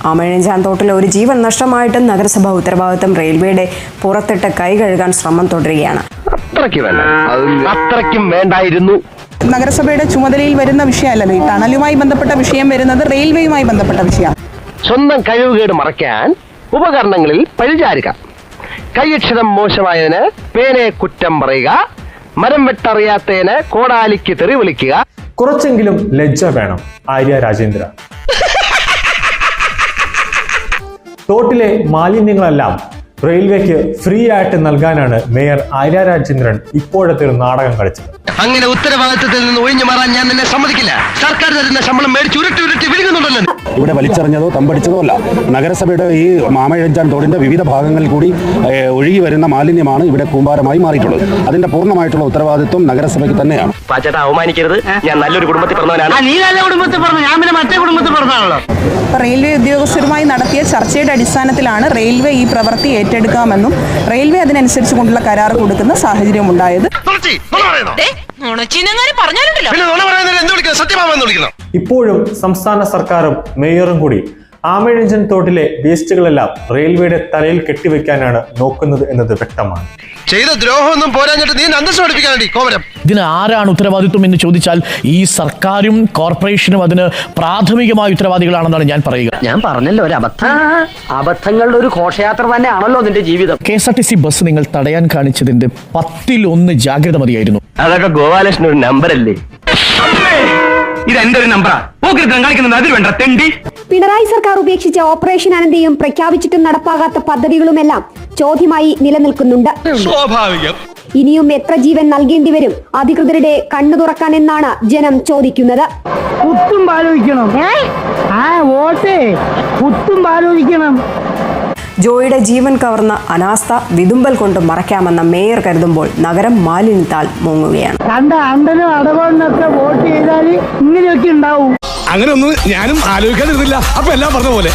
ആമയിഴഞ്ചാൻ തോട്ടിൽ ഒരു ജീവൻ നഷ്ടമായിട്ടും നഗരസഭ ഉത്തരവാദിത്തം റെയിൽവേയുടെ പുറത്തിട്ട് കൈ കഴുകാൻ ശ്രമം തുടരുകയാണ്. അത്രയ്ക്കും വേണ്ടായിരുന്നു. നഗരസഭയുടെ ചുമതലയിൽ വരുന്ന വിഷയമല്ലല്ലോ ഈ ടണലുമായി ബന്ധപ്പെട്ട വിഷയം വരുന്നത് റെയിൽവേയുമായി ബന്ധപ്പെട്ട വിഷയമാണ്. സ്വന്തം കഴിവുകേട് മറയ്ക്കാൻ ഉപകരണങ്ങളിൽ പഴിചാരുക, കൈയക്ഷരം മോശമായതിന് പേനെ കുറ്റം പറയുക, മരം വെട്ടറിയാത്തതിന് കോടാലിക്ക് തെറി വിളിക്കുക. കുറച്ചെങ്കിലും ലജ്ജ വേണം ആര്യ രാജേന്ദ്ര. തോട്ടിലെ മാലിന്യങ്ങളെല്ലാം റെയിൽവേക്ക് ഫ്രീ ആയിട്ട് നൽകാനാണ് മേയർ ആര്യ രാജേന്ദ്രൻ ഇപ്പോഴത്തെ ഒരു നാടകം കളിച്ചത്. അങ്ങനെ ഉത്തരവാദിത്തത്തിൽ നിന്ന് ഒഴിഞ്ഞു മാറാൻ ഞാൻ നിന്നെ സമ്മതിക്കില്ല. സർക്കാർ തരുന്ന ശമ്പളം മേടിച്ച് ഉരുട്ടി വിഴുകുന്നുണ്ടല്ലോ. ഇവിടെ വലിച്ചെറിഞ്ഞതോ തമ്പടിച്ചതോ അല്ല. നഗരസഭയുടെ ഈ ആമയിഴഞ്ചാൻ തോടിന്റെ വിവിധ ഭാഗങ്ങളിൽ കൂടി ഒഴുകി വരുന്ന മാലിന്യമാണ് ഇവിടെ കൂമ്പാരമായി മാറിയിട്ടുള്ളത്. അതിന്റെ പൂർണ്ണമായിട്ടുള്ള ഉത്തരവാദിത്വം നഗരസഭയ്ക്ക് തന്നെയാണ്. പാച്ചേട്ടാ, അവമാനിക്കരുത്. ഞാൻ നല്ലൊരു കുടുംബത്തിൽ പറഞ്ഞവനാണ്. നീ നല്ല കുടുംബത്തിൽ പറഞ്ഞു, ഞാൻ പിന്നെ മറ്റേ കുടുംബത്തിൽ പറഞ്ഞാണല്ലോ. റെയിൽവേ ഉദ്യോഗസ്ഥരുമായി നടത്തിയ ചർച്ചയുടെ അടിസ്ഥാനത്തിലാണ് റെയിൽവേ ഈ പ്രവൃത്തി ഏറ്റെടുക്കാമെന്നും റെയിൽവേ അതിനനുസരിച്ച് കൊണ്ടുള്ള കരാർ കൊടുക്കുന്ന സാഹചര്യം ഉണ്ടായത്. ഇപ്പോഴും സംസ്ഥാന സർക്കാരും മേയറും കൂടി ആമയിഴഞ്ചാൻ തോട്ടിലെ വേസ്റ്റുകളെല്ലാം റെയിൽവേയുടെ തലയിൽ കെട്ടിവെക്കാനാണ് നോക്കുന്നത് എന്നത് വ്യക്തമാണ്. ചെയ്ത ദ്രോഹമൊന്നും പോരാഞ്ഞിട്ട് നീ അന്തസ്സ് പഠിപ്പിക്കാണ്ടി കോമരം. ഇതിന് ആരാണ് ഉത്തരവാദിത്വം എന്ന് ചോദിച്ചാൽ ഈ സർക്കാരും കോർപ്പറേഷനും അതിന് പ്രാഥമികമായ ഉത്തരവാദികളാണെന്നാണ് ഞാൻ പറയുക. ഞാൻ പറഞ്ഞല്ലോ, ഒരു അബദ്ധങ്ങളുടെ ഒരു ഘോഷയാത്ര തന്നെയാണല്ലോ നിന്റെ ജീവിതം. KSRTC ബസ് നിങ്ങൾ തടയാൻ കാണിച്ചതിന്റെ 10-1 ജാഗ്രത മതിയായിരുന്നു. അതൊക്കെ ഗോപാലകൃഷ്ണൻ ഒരു നമ്പറല്ലേ? ഇത് എന്റെ ഒരു നമ്പറാ. കാണിക്കുന്നത് അതിൽ വേണ്ട തെണ്ടി. പിണറായി സർക്കാർ ഉപേക്ഷിച്ച ഓപ്പറേഷൻ അനന്തയും പ്രഖ്യാപിച്ചിട്ടും നടപ്പാകാത്ത പദ്ധതികളുമെല്ലാം ചോദ്യമായി നിലനിൽക്കുന്നുണ്ട്. സ്വാഭാവികം. ഇനിയും എത്ര ജീവൻ നൽകേണ്ടി വരും അധികൃതരുടെ കണ്ണു തുറക്കാൻ എന്നാണ് ജനം ചോദിക്കുന്നത്. കുത്തും ആലോചിക്കണം. കുത്തും ആലോചിക്കണം. ജോയിയുടെ ജീവൻ കവർന്ന അനാസ്ഥ വിതുമ്പൽ കൊണ്ട് മറയ്ക്കാമെന്ന മേയർ കരുതുമ്പോൾ നഗരം മാലിന്യത്താൽ മുങ്ങുകയാണ്. അണ്ടനും അടവണ്ണൊക്കെ വോട്ട് ചെയ്താൽ ഇങ്ങനെയൊക്കെ ഉണ്ടാവും. അങ്ങനെ ഒന്നും ഞാനും ആലോചിക്കാതിരുന്നില്ല. അപ്പൊ എല്ലാം പറഞ്ഞ പോലെ